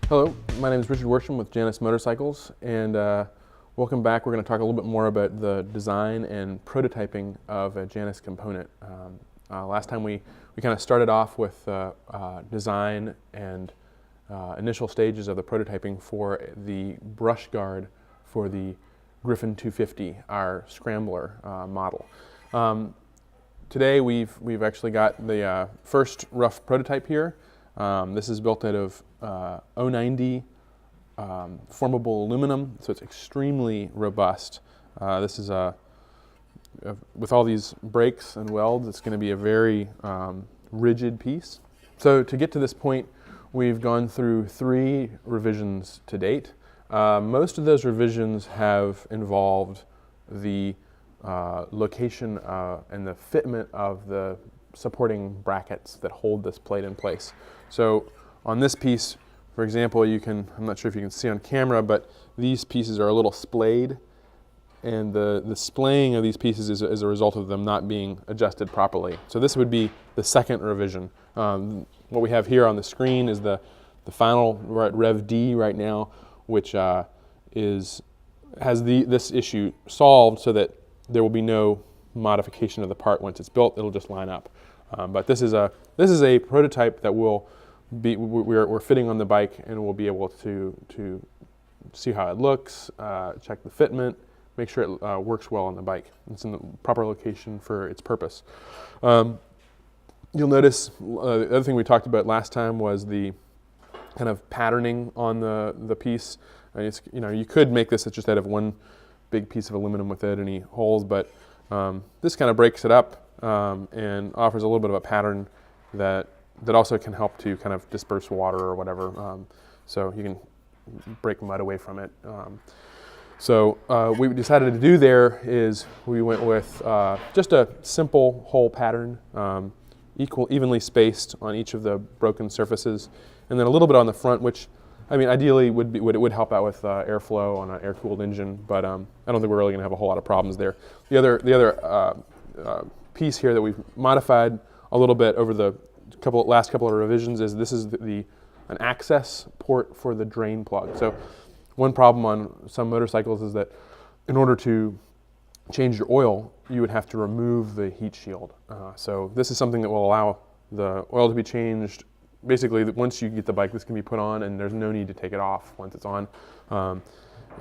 Hello, my name is Richard Worsham with Janus Motorcycles, and welcome back. We're going to talk a little bit more about the design and prototyping of a Janus component. Last time we kind of started off with design and initial stages of the prototyping for the brush guard for the Gryffin 250, our scrambler model. Today we've actually got the first rough prototype here. This is built out of 090 formable aluminum, so it's extremely robust. This is with all these brakes and welds, it's going to be a very rigid piece. So to get to this point, we've gone through 3 revisions to date. Most of those revisions have involved the location and the fitment of the supporting brackets that hold this plate in place. So on this piece, for example, I'm not sure if you can see on camera, but these pieces are a little splayed, and the splaying of these pieces is a result of them not being adjusted properly. So this would be the second revision. What we have here on the screen is the final, we're at Rev D right now, which has this issue solved so that there will be no modification of the part once it's built. It'll just line up. But this is a prototype that we're fitting on the bike, and we'll be able to see how it looks, check the fitment, make sure it works well on the bike. It's in the proper location for its purpose. You'll notice the other thing we talked about last time was the kind of patterning on the piece. You could make this just out of one big piece of aluminum without any holes, but this kind of breaks it up and offers a little bit of a pattern that also can help to kind of disperse water or whatever, so you can break mud away from it. So what we decided to do there is we went with just a simple hole pattern, evenly spaced on each of the broken surfaces, and then a little bit on the front, which ideally would help out with airflow on an air-cooled engine, but I don't think we're really going to have a whole lot of problems there. The other piece here that we've modified a little bit over the last couple of revisions is this is an access port for the drain plug. So one problem on some motorcycles is that in order to change your oil, you would have to remove the heat shield. So this is something that will allow the oil to be changed. Basically, once you get the bike, this can be put on, and there's no need to take it off once it's on.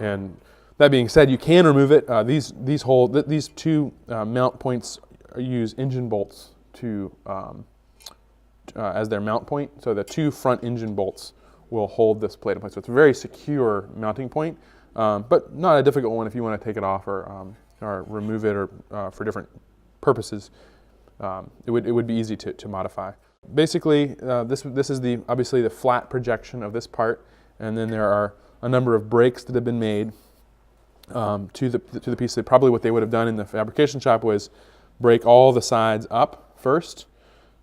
And that being said, you can remove it. These two mount points use engine bolts as their mount point. So the 2 front engine bolts will hold this plate in place. So it's a very secure mounting point, but not a difficult one if you want to take it off or remove it or for different purposes. It would be easy to modify. Basically, this is obviously the flat projection of this part, and then there are a number of breaks that have been made to the piece. Probably what they would have done in the fabrication shop was break all the sides up first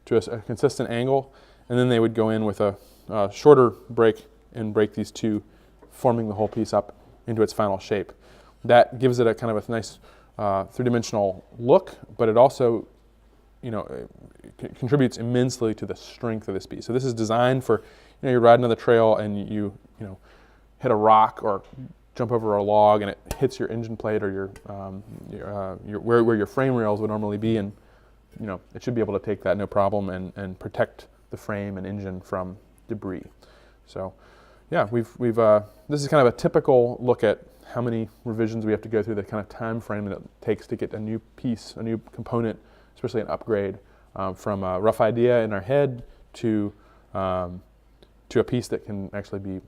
to a consistent angle, and then they would go in with a shorter break and break these 2, forming the whole piece up into its final shape. That gives it a kind of a nice 3-dimensional look, but it also contributes immensely to the strength of this piece. So this is designed for, you're riding on the trail and you hit a rock or jump over a log and it hits your engine plate or where your frame rails would normally be, and it should be able to take that no problem and protect the frame and engine from debris. So yeah, this is kind of a typical look at how many revisions we have to go through, the kind of time frame that it takes to get a new piece, a new component, especially an upgrade, from a rough idea in our head to a piece that can actually be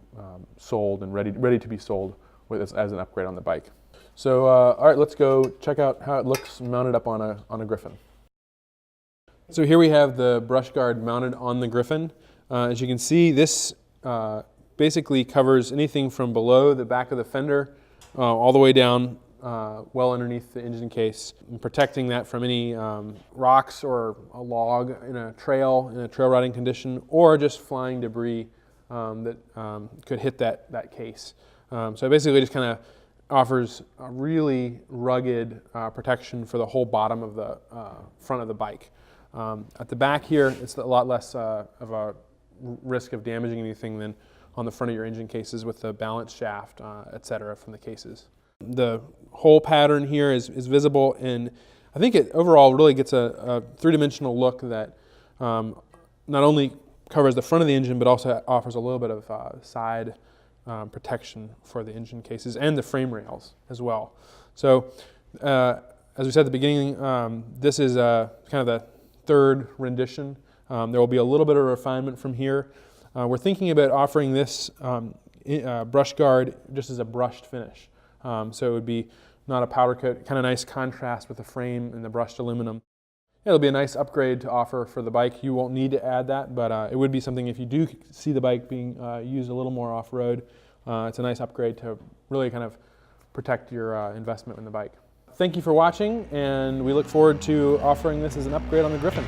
sold and ready to be sold as an upgrade on the bike. So all right, let's go check out how it looks mounted up on a Gryffin. So here we have the brush guard mounted on the Gryffin. As you can see, this basically covers anything from below the back of the fender all the way down well underneath the engine case, and protecting that from any rocks or a log in a trail riding condition, or just flying debris that could hit that case. So it basically just kind of offers a really rugged protection for the whole bottom of the front of the bike. At the back here, it's a lot less of a risk of damaging anything than on the front of your engine cases with the balance shaft, etc. from the cases. The hole pattern here is visible, and I think it overall really gets a three-dimensional look that not only covers the front of the engine, but also offers a little bit of side protection for the engine cases and the frame rails as well. So as we said at the beginning, this is kind of the third rendition. There will be a little bit of refinement from here. We're thinking about offering this brush guard just as a brushed finish. So it would be not a powder coat, kind of nice contrast with the frame and the brushed aluminum. It'll be a nice upgrade to offer for the bike. You won't need to add that, but it would be something if you do see the bike being used a little more off-road. It's a nice upgrade to really kind of protect your investment in the bike. Thank you for watching, and we look forward to offering this as an upgrade on the Gryffin.